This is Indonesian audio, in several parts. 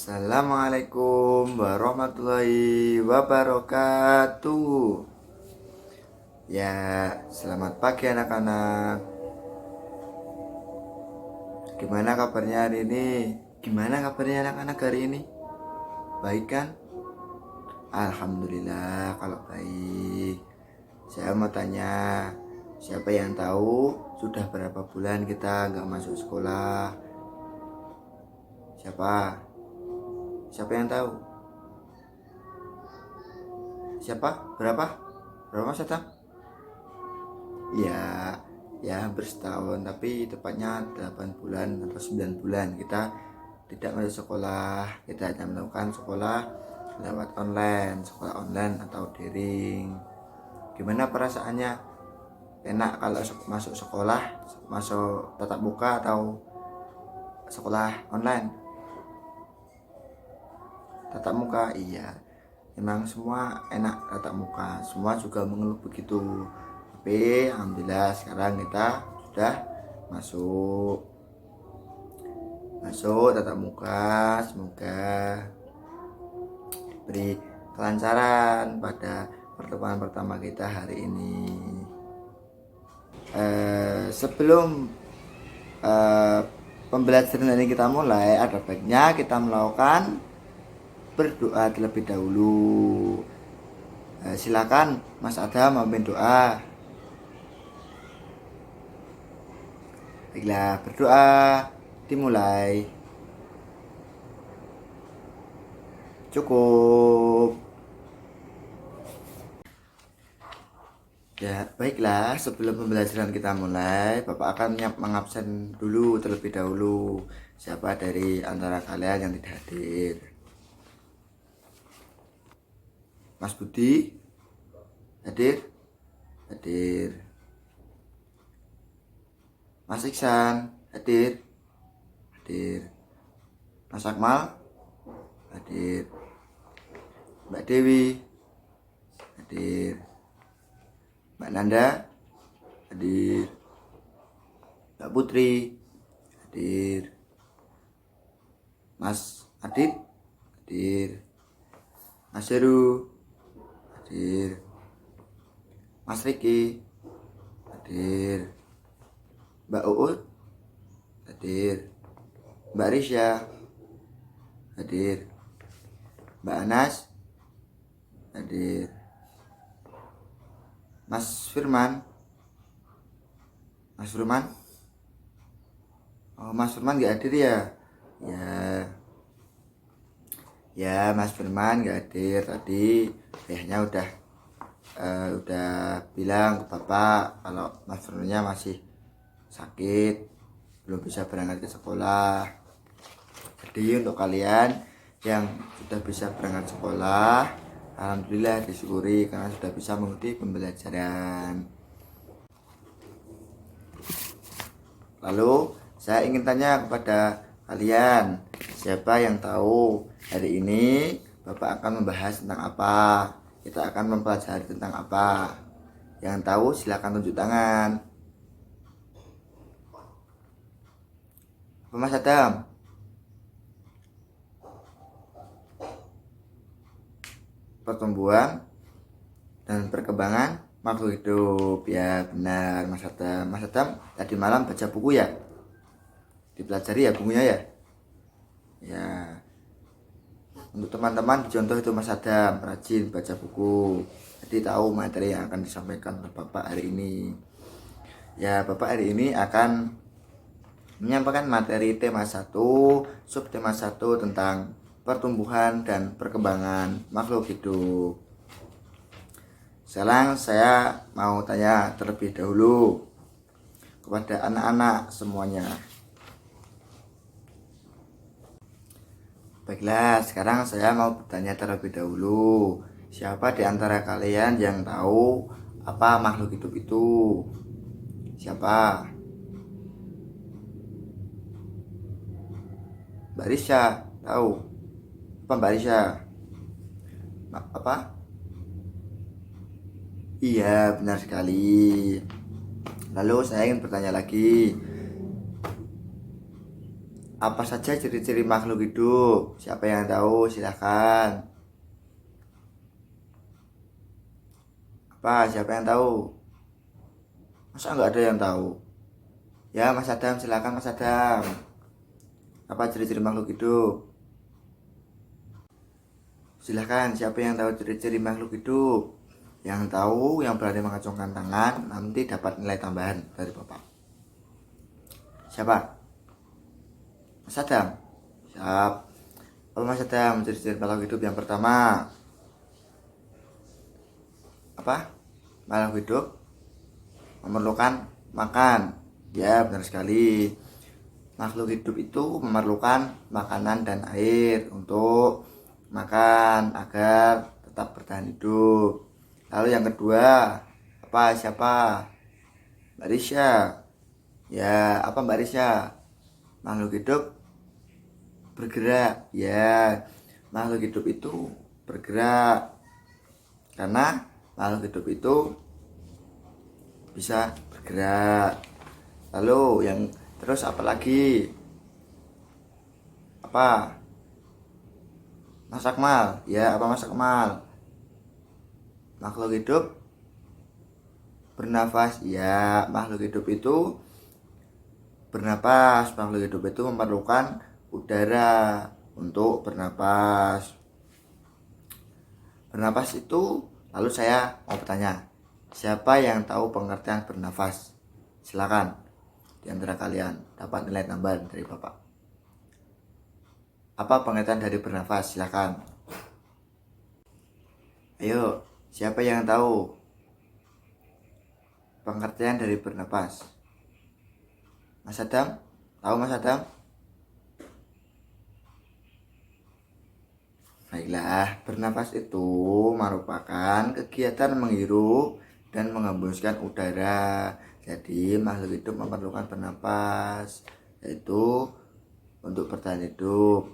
Assalamualaikum warahmatullahi wabarakatuh. Ya, selamat pagi anak-anak. Gimana kabarnya hari ini? Gimana kabarnya anak-anak hari ini? Baik kan? Alhamdulillah kalau baik. Saya mau tanya, siapa yang tahu sudah berapa bulan kita nggak masuk sekolah? Siapa? Siapa yang tahu? Siapa? Berapa? Berapa Mas Adam? Ya, ya hampir setahun, tapi tepatnya 8 bulan atau 9 bulan kita tidak masuk sekolah. Kita hanya melakukan sekolah lewat online, sekolah online atau daring. Gimana perasaannya? Enak kalau masuk sekolah, masuk tatap muka atau sekolah online? Tatap muka, iya. Memang semua enak tatap muka, semua juga mengeluh begitu. Tapi alhamdulillah sekarang kita sudah masuk tatap muka. Semoga beri kelancaran pada pertemuan pertama kita hari ini. Sebelum pembelajaran ini kita mulai, ada baiknya kita melakukan berdoa terlebih dahulu. Silakan Mas Adam memimpin doa. Baiklah, berdoa dimulai. Cukup. Ya, baiklah, sebelum pembelajaran kita mulai, Bapak akan mengabsen dulu terlebih dahulu siapa dari antara kalian yang tidak hadir. Mas Budi hadir? Hadir. Mas Iksan hadir? Hadir. Mas Akmal hadir. Mbak Dewi hadir. Mbak Nanda hadir. Mbak Putri hadir. Mas Adit hadir. Mas Heru hadir. Mas Riki hadir. Mbak Uut hadir. Mbak Risha hadir. Mbak Anas hadir. Mas Firman. Oh, Mas Firman gak hadir ya? Ya, Mas Firman gak hadir tadi. Ayahnya udah bilang ke Bapak kalau Mas Firmannya masih sakit, belum bisa berangkat ke sekolah. Jadi untuk kalian yang sudah bisa berangkat sekolah, alhamdulillah disyukuri karena sudah bisa mengikuti pembelajaran. Lalu saya ingin tanya kepada kalian, siapa yang tahu hari ini Bapak akan membahas tentang apa? Kita akan mempelajari tentang apa? Yang tahu silakan tunjuk tangan. Mas Adam? Pertumbuhan dan perkembangan makhluk hidup. Ya benar Mas Adam. Mas Adam tadi malam baca buku ya? Dipelajari ya bukunya ya? Ya. Untuk teman-teman dicontoh itu Mas Adam, rajin baca buku. Jadi tahu materi yang akan disampaikan oleh Bapak hari ini. Ya, Bapak hari ini akan menyampaikan materi tema 1, subtema 1 tentang pertumbuhan dan perkembangan makhluk hidup. Sekarang saya mau tanya terlebih dahulu kepada anak-anak semuanya. Baiklah, sekarang saya mau bertanya terlebih dahulu. Siapa di antara kalian yang tahu apa makhluk hidup itu? Siapa? Mbak Risha tahu? Apa Mbak Risha? Apa? Iya, benar sekali. Lalu saya ingin bertanya lagi. Apa saja ciri-ciri makhluk hidup? Siapa yang tahu? Silahkan. Apa? Siapa yang tahu? Masa nggak ada yang tahu? Ya, Mas Adam, silahkan Mas Adam. Apa ciri-ciri makhluk hidup? Silahkan, siapa yang tahu ciri-ciri makhluk hidup? Yang tahu, yang berani mengacungkan tangan, nanti dapat nilai tambahan dari Bapak. Siapa? Mas Adam? Siap. Apa Mas Adam, ciri-ciri makhluk hidup yang pertama? Apa? Makhluk hidup memerlukan makan. Ya, benar sekali. Makhluk hidup itu memerlukan makanan dan air untuk makan agar tetap bertahan hidup. Lalu yang kedua, apa? Siapa? Mbak Risha. Ya, apa Mbak Risha? Makhluk hidup bergerak. Ya, makhluk hidup itu bergerak karena makhluk hidup itu bisa bergerak. Lalu yang terus apa lagi? Apa? Mas Akmal. Ya, apa Mas Akmal? Makhluk hidup bernafas. Ya, makhluk hidup itu bernapas. Makhluk hidup itu memerlukan udara untuk bernapas. Bernapas itu, lalu saya mau bertanya, siapa yang tahu pengertian bernafas? Silakan di antara kalian dapat nilai tambahan dari Bapak. Apa pengertian dari bernafas? Silakan. Ayo, siapa yang tahu pengertian dari bernafas? Mas Adam? Tahu Mas Adam? Baiklah, bernafas itu merupakan kegiatan menghirup dan menghembuskan udara. Jadi makhluk hidup memerlukan bernafas, yaitu untuk bertahan hidup.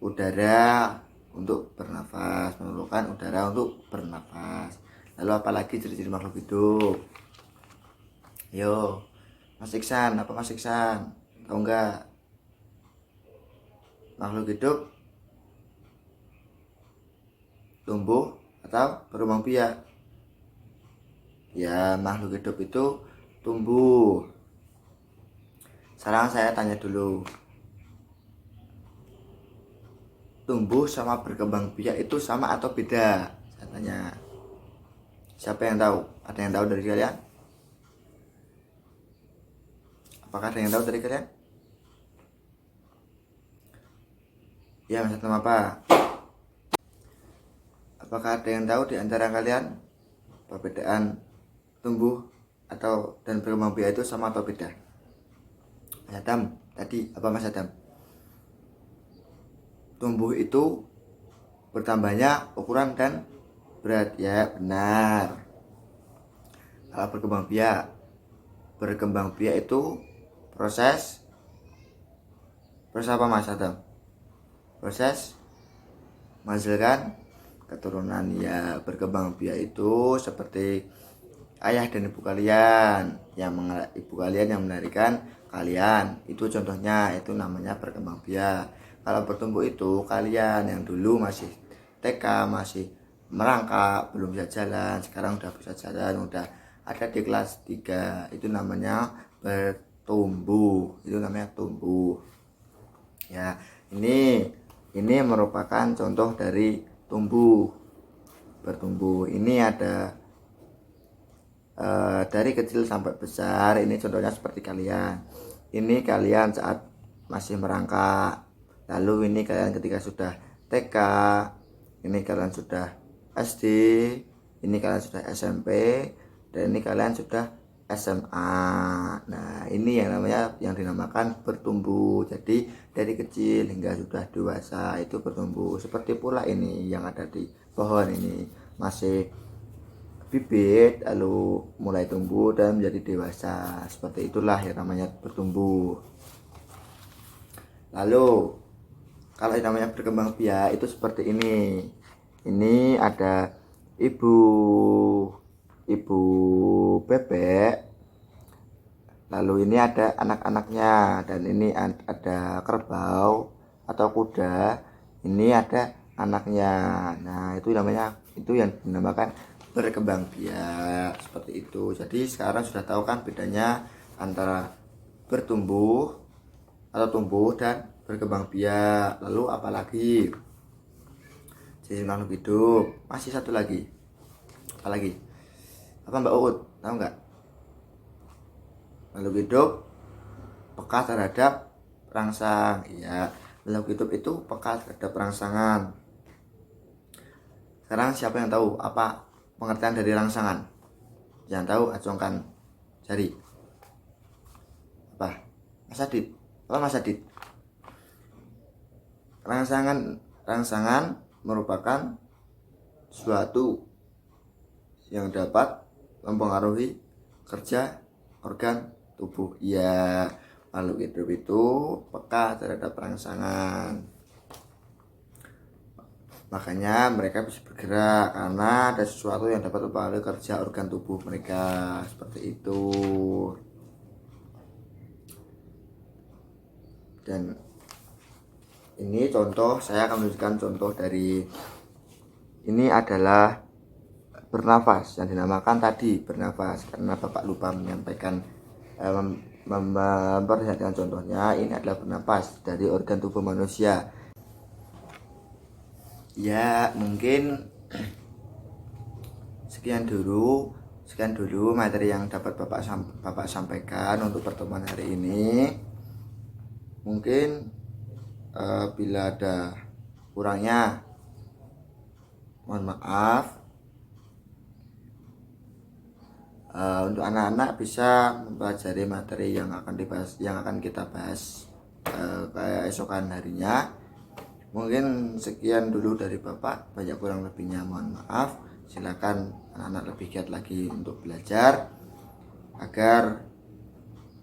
Udara untuk bernafas, memerlukan udara untuk bernafas. Lalu apalagi ciri-ciri makhluk hidup? Yo, Mas Iksan, apa Mas Iksan? Tahu nggak? Makhluk hidup tumbuh atau berkembang biak? Ya, makhluk hidup itu tumbuh. Sekarang saya tanya dulu, tumbuh sama berkembang biak itu sama atau beda? Saya tanya. Siapa yang tahu? Ada yang tahu dari kalian? Apakah ada yang tahu dari kalian? Ya, Mas Adam apa? Apakah ada yang tahu di antara kalian perbedaan tumbuh atau dan berkembang biak itu sama atau beda? Mas Adam, tadi apa Mas Adam? Tumbuh itu bertambahnya ukuran dan berat. Ya, benar. Kalau berkembang biak itu proses apa Mas Adam? Proses menghasilkan keturunan. Ya, berkembang biak itu seperti ayah dan ibu kalian yang melahirkan kalian, itu contohnya, itu namanya berkembang biak. Kalau bertumbuh itu kalian yang dulu masih TK, masih merangkak, belum bisa jalan, sekarang udah bisa jalan, udah ada di kelas 3, itu namanya bertumbuh, itu namanya tumbuh. Ya, ini merupakan contoh dari tumbuh. Bertumbuh ini ada dari kecil sampai besar. Ini contohnya seperti kalian. Ini kalian saat masih merangkak. Lalu ini kalian ketika sudah TK. Ini kalian sudah SD. Ini kalian sudah SMP. Dan ini kalian sudah SMA. Nah, ini yang dinamakan bertumbuh. Jadi dari kecil hingga sudah dewasa itu bertumbuh. Seperti pula ini yang ada di pohon ini, masih bibit lalu mulai tumbuh dan menjadi dewasa. Seperti itulah yang namanya bertumbuh. Lalu kalau yang namanya berkembang biak itu seperti ini. Ini ada ibu bebek Lalu ini ada anak-anaknya, dan ini ada kerbau atau kuda, ini ada anaknya. Nah, itu namanya, itu yang dinamakan berkembang biak, seperti itu. Jadi sekarang sudah tahu kan bedanya antara bertumbuh atau tumbuh dan berkembang biak. Lalu apalagi jenis makhluk hidup? Masih satu lagi. Apalagi? Apa Mbak Uut? Tahu nggak? Makhluk hidup peka terhadap rangsang. Iya, makhluk hidup itu peka terhadap rangsangan. Sekarang siapa yang tahu apa pengertian dari rangsangan? Yang tahu acungkan jari. Apa? Mas Adit. Apa Mas Adit? Rangsangan merupakan suatu yang dapat mempengaruhi kerja organ tubuh. Ya, makhluk hidup itu peka terhadap rangsangan. Makanya mereka bisa bergerak karena ada sesuatu yang dapat mempengaruhi kerja organ tubuh mereka, seperti itu. Dan ini contoh, saya akan menunjukkan contoh dari ini adalah bernafas, yang dinamakan tadi bernafas karena Bapak lupa menyampaikan memperlihatkan contohnya. Ini adalah bernafas dari organ tubuh manusia. Ya, mungkin sekian dulu materi yang dapat Bapak sampaikan untuk pertemuan hari ini. Mungkin bila ada kurangnya mohon maaf. Untuk anak-anak bisa mempelajari materi yang akan kita bahas keesokan harinya. Mungkin sekian dulu dari Bapak, banyak kurang lebihnya mohon maaf. Silakan anak-anak lebih giat lagi untuk belajar agar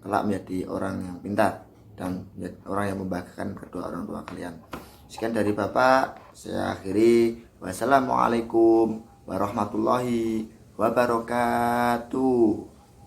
kelak menjadi orang yang pintar dan menjadi orang yang membahagiakan kedua orang tua kalian. Sekian dari Bapak, saya akhiri. Wassalamualaikum warahmatullahi wabarakatuh.